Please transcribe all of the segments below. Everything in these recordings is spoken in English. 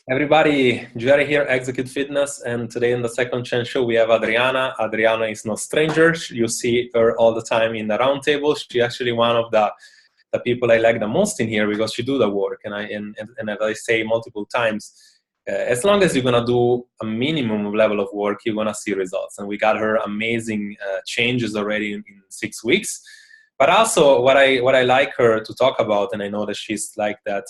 Everybody, Jerry here, Execute Fitness, and today in the Second Chance Show we have Adriana. Adriana is no stranger. You see her all the time in the round table. She's actually one of the people I like the most in here because she do the work. And as I say multiple times, as long as you're gonna do a minimum level of work, you're gonna see results. And we got her amazing changes already in 6 weeks. But also, what I like her to talk about, and I know that she's like that.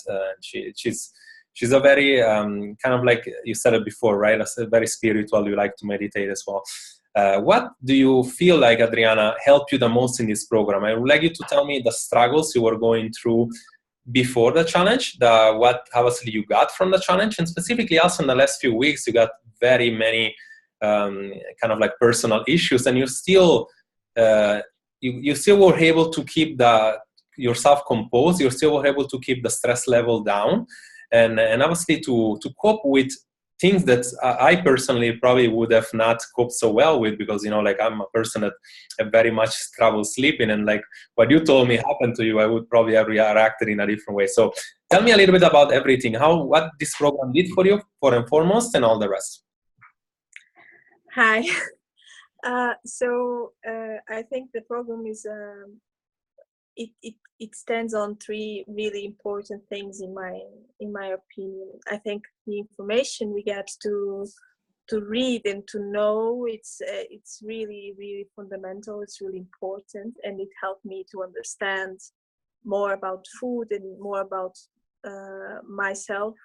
She's a very kind of like you said it before, right? A very spiritual. You like to meditate as well. What do you feel like, Adriana, helped you the most in this program? I would like you to tell me the struggles you were going through before the challenge, what obviously you got from the challenge, and specifically also in the last few weeks, you got very many kind of like personal issues, and you still you still were able to keep yourself composed. You still were able to keep the stress level down, and obviously to cope with things that I personally probably would have not coped so well with, because, like I'm a person that have very much trouble sleeping, and like what you told me happened to you, I would probably have reacted in a different way. So tell me a little bit about everything, what this program did for you, for and foremost, and all the rest. Hi. So I think the program is it stands on three really important things in my opinion. I think the information we get to read and to know, it's really, really fundamental. It's really important, and it helped me to understand more about food and more about myself.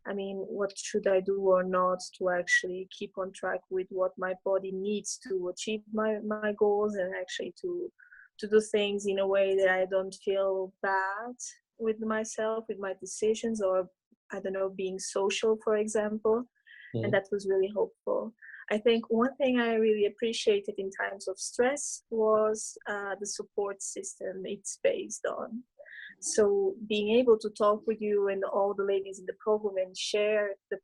I mean, what should I do or not to actually keep on track with what my body needs to achieve my goals, and actually to do things in a way that I don't feel bad with myself, with my decisions, or I don't know, being social, for example. Mm-hmm. And that was really helpful. I think one thing I really appreciated in times of stress was the support system it's based on. So being able to talk with you and all the ladies in the program and share the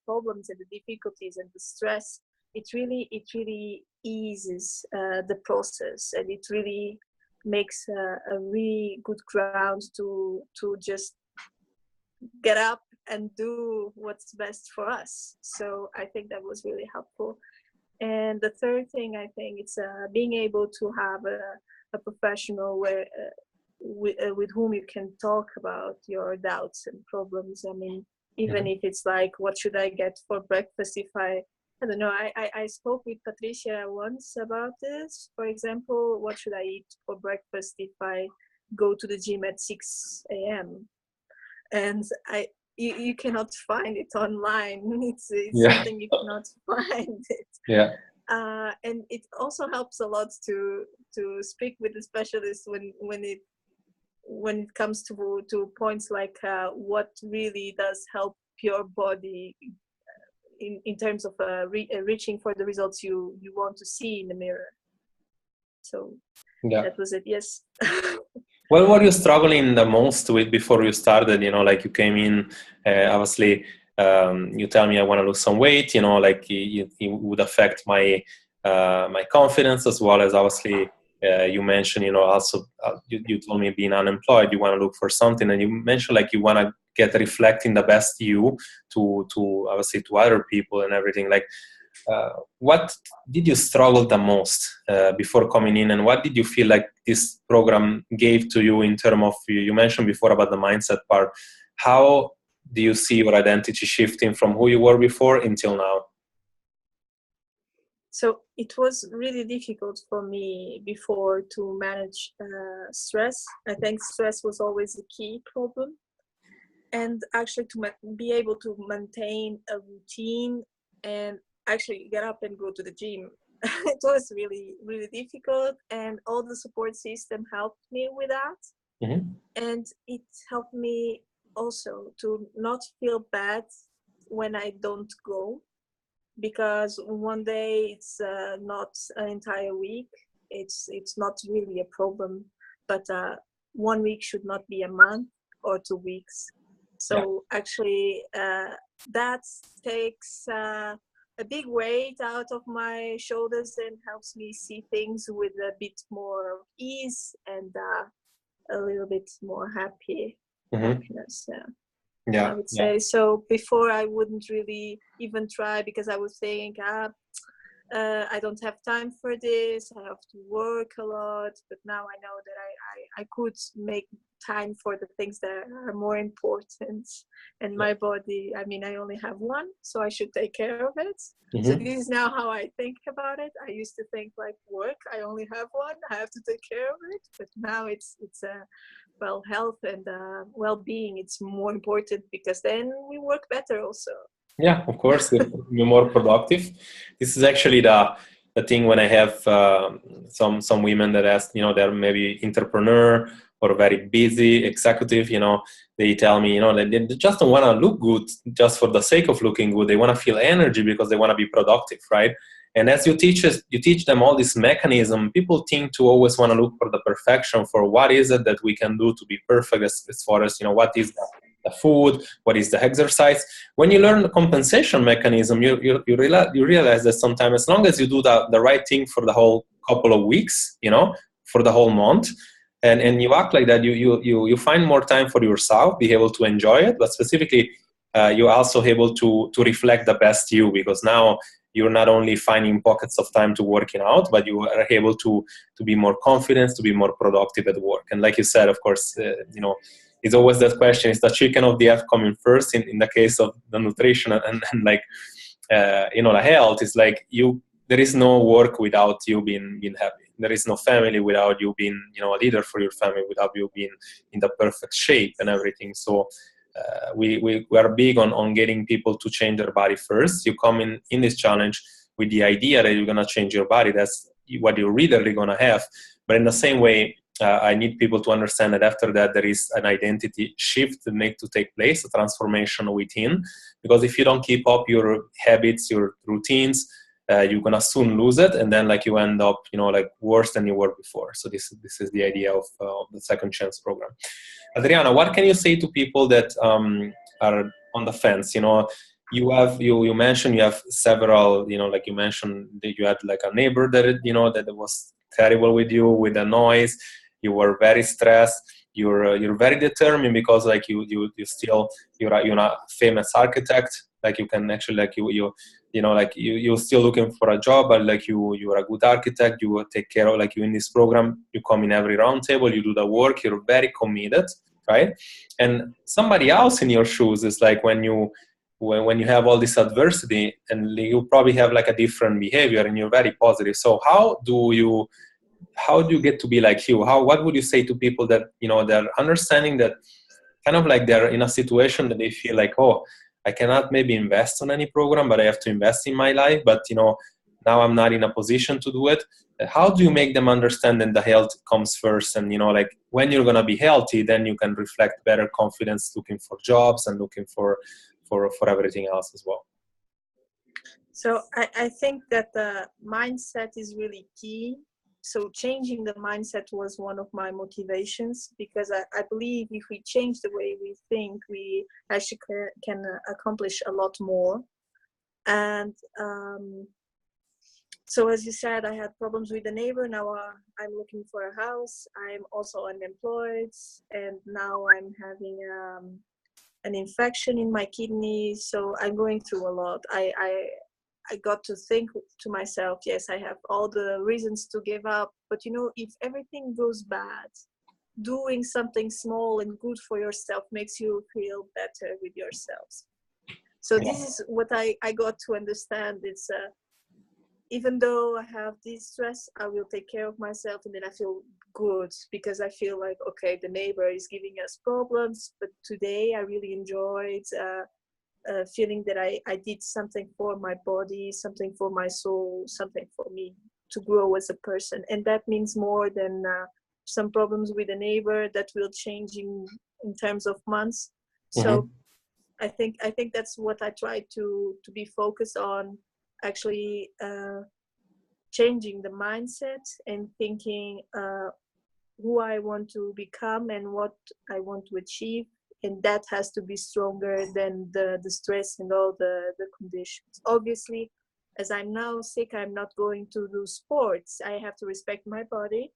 problems and the difficulties and the stress, it really eases the process, and it really makes a really good ground to just get up and do what's best for us. So I think that was really helpful. And the third thing, I think, it's being able to have a professional where with whom you can talk about your doubts and problems. I mean, even if it's like, what should I get for breakfast if I don't know. I spoke with Patricia once about this. For example, what should I eat for breakfast if I go to the gym at 6 a.m.? And you cannot find it online. It's something you cannot find it. Yeah. And it also helps a lot to speak with the specialist when it comes to points like what really does help your body in terms of reaching for the results you want to see in the mirror. So that was it. Yes. What were you struggling the most with before you started? Like you came in, obviously, you tell me I want to lose some weight. Like it would affect my confidence, as well as obviously you mentioned, also you told me being unemployed, you want to look for something, and you mentioned like you want to get reflecting the best you to obviously to other people and everything. Like what did you struggle the most before coming in, and what did you feel like this program gave to you in terms of, you mentioned before about the mindset part, how do you see your identity shifting from who you were before until now? So it was really difficult for me before to manage stress. I think stress was always a key problem. And actually to be able to maintain a routine and actually get up and go to the gym, it was really, really difficult. And all the support system helped me with that. Mm-hmm. And it helped me also to not feel bad when I don't go. Because one day it's not an entire week. It's not really a problem, but 1 week should not be a month or 2 weeks. So actually that takes a big weight out of my shoulders and helps me see things with a bit more ease and a little bit more happiness. Yeah. I would say. So before I wouldn't really even try, because I would think, I don't have time for this, I have to work a lot. But now I know that I could make time for the things that are more important. And my body, I mean, I only have one, so I should take care of it. So this is now how I think about it. I used to think like work, I only have one, I have to take care of it. But now it's well, health and well-being, it's more important, because then we work better also. Yeah, of course, you're more productive. This is actually the thing when I have some women that ask, they're maybe entrepreneur or very busy executive, they tell me, they just don't want to look good just for the sake of looking good. They want to feel energy because they want to be productive, right? And as you teach them all this mechanism, people think to always want to look for the perfection, for what is it that we can do to be perfect as far as, what is the food, what is the exercise. When you learn the compensation mechanism, you realize that sometimes, as long as you do the right thing for the whole couple of weeks, for the whole month, and you act like that, you find more time for yourself, be able to enjoy it, but specifically, you're also able to reflect the best you, because now you're not only finding pockets of time to working out, but you are able to be more confident, to be more productive at work. And like you said, of course, it's always that question: is the chicken of the egg coming first? In the case of the nutrition and like the health, is like there is no work without you being happy. There is no family without you being a leader for your family, without you being in the perfect shape and everything. So we are big on getting people to change their body first. You come in this challenge with the idea that you're going to change your body. That's what you're really going to have. But in the same way, I need people to understand that after that, there is an identity shift that needs to take place, a transformation within. Because if you don't keep up your habits, your routines, you're going to soon lose it. And then you end up, worse than you were before. So this is the idea of the Second Chance program. Adriana, what can you say to people that are on the fence? You mentioned you have several, like you mentioned that you had a neighbor that, that was terrible with you, with the noise. You were very stressed. You're very determined, because you're a famous architect. You can actually you're still looking for a job, but you're a good architect. You will take care of you in this program. You come in every round table. You do the work. You're very committed, right? And somebody else in your shoes is when you have all this adversity, and you probably have a different behavior, and you're very positive. So how do you get to be like you? What would you say to people that they're understanding that kind of they're in a situation that they feel oh, I cannot maybe invest on any program, but I have to invest in my life, but now I'm not in a position to do it. How do you make them understand that the health comes first, and when you're going to be healthy, then you can reflect better confidence, looking for jobs and looking for everything else as well? So I think that the mindset is really key. So changing the mindset was one of my motivations, because I believe if we change the way we think, we actually can accomplish a lot more. And so as you said, I had problems with the neighbor. Now I'm looking for a house. I'm also unemployed, and now I'm having an infection in my kidneys. So I'm going through a lot. I got to think to myself, yes, I have all the reasons to give up. But if everything goes bad, doing something small and good for yourself makes you feel better with yourselves. So this is what I got to understand. It's even though I have this stress, I will take care of myself, and then I feel good, because I feel okay, the neighbor is giving us problems, but today I really enjoyed feeling that I did something for my body, something for my soul, something for me to grow as a person. And that means more than some problems with a neighbor that will change in terms of months. So I think that's what I try to be focused on, actually changing the mindset and thinking who I want to become and what I want to achieve. And that has to be stronger than the stress and all the conditions. Obviously, as I'm now sick, I'm not going to do sports. I have to respect my body,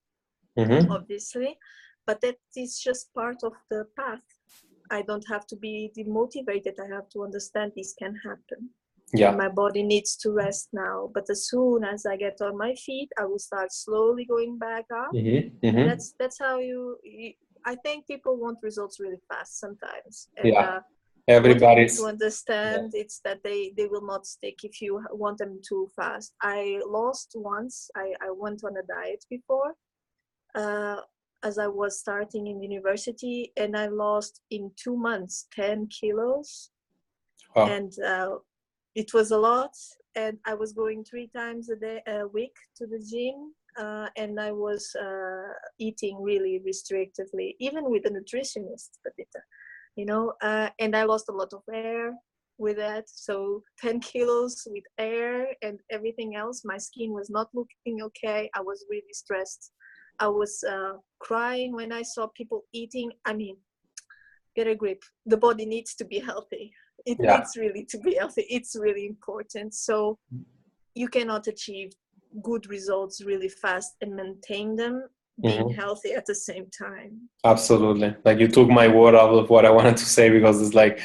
obviously, but that is just part of the path. I don't have to be demotivated. I have to understand this can happen. Yeah. My body needs to rest now. But as soon as I get on my feet, I will start slowly going back up. That's how I think people want results really fast sometimes. And, yeah. Everybody's to understand it's that they will not stick if you want them too fast. I lost once. I went on a diet before as I was starting in university, and I lost in 2 months 10 kilos. Wow. And it was a lot, and I was going 3 times a week to the gym, and I was eating really restrictively, even with a nutritionist, and I lost a lot of hair with that. So 10 kilos with hair and everything else. My skin was not looking okay. I was really stressed. I was crying when I saw people eating. I mean, get a grip. The body needs to be healthy. It needs really to be healthy. It's really important. So you cannot achieve good results really fast and maintain them being healthy at the same time. Absolutely. Like, you took my word out of what I wanted to say, because it's like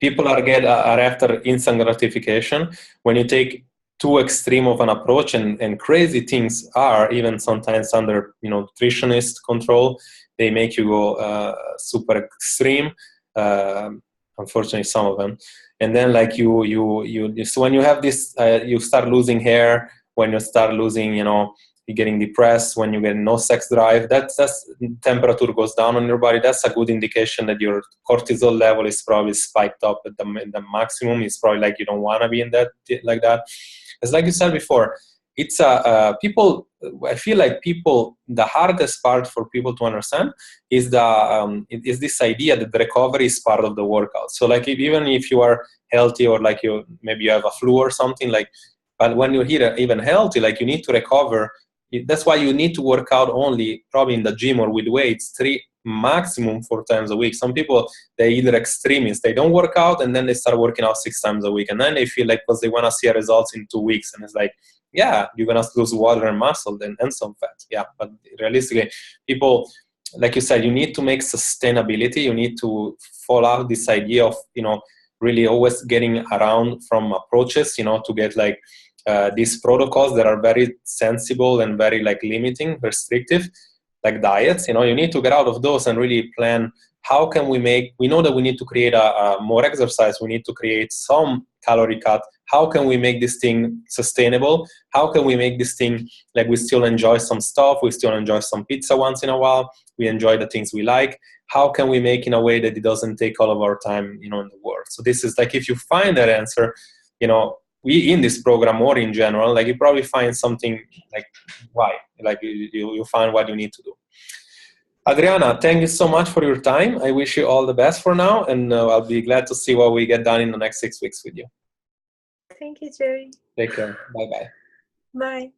people are after instant gratification. When you take too extreme of an approach, and crazy things are even sometimes under nutritionist control, they make you go super extreme. Unfortunately, some of them. And then like so when you have this, you start losing hair. When you start losing, you're getting depressed. When you get no sex drive, that's temperature goes down on your body. That's a good indication that your cortisol level is probably spiked up at the maximum. It's probably like you don't want to be in that like that. It's like you said before. It's people. I feel like the hardest part for people to understand is is this idea that the recovery is part of the workout. So like even if you are healthy, or like maybe you have a flu or something, like, but when you're here even healthy, like, you need to recover. That's why you need to work out only probably in the gym or with weights 3, maximum 4 times a week. Some people, they're either extremists. They don't work out, and then they start working out 6 times a week. And then they feel like, because they want to see results in 2 weeks. And it's like, yeah, you're going to lose water and muscle and some fat. Yeah, but realistically, people, like you said, you need to make sustainability. You need to follow this idea of, really always getting around from approaches, to get like these protocols that are very sensible and very like limiting, restrictive, like diets. You need to get out of those and really plan, how can we know that we need to create a more exercise, we need to create some calorie cut. How can we make this thing sustainable? How can we make this thing like we still enjoy some stuff, we still enjoy some pizza once in a while, we enjoy the things we like? How can we make in a way that it doesn't take all of our time, in the world? So this is like, if you find that answer, we in this program or in general, like, you probably find something like why, like you find what you need to do. Adriana, thank you so much for your time. I wish you all the best for now, and I'll be glad to see what we get done in the next 6 weeks with you. Thank you, Jerry. Take care. Bye-bye. Bye.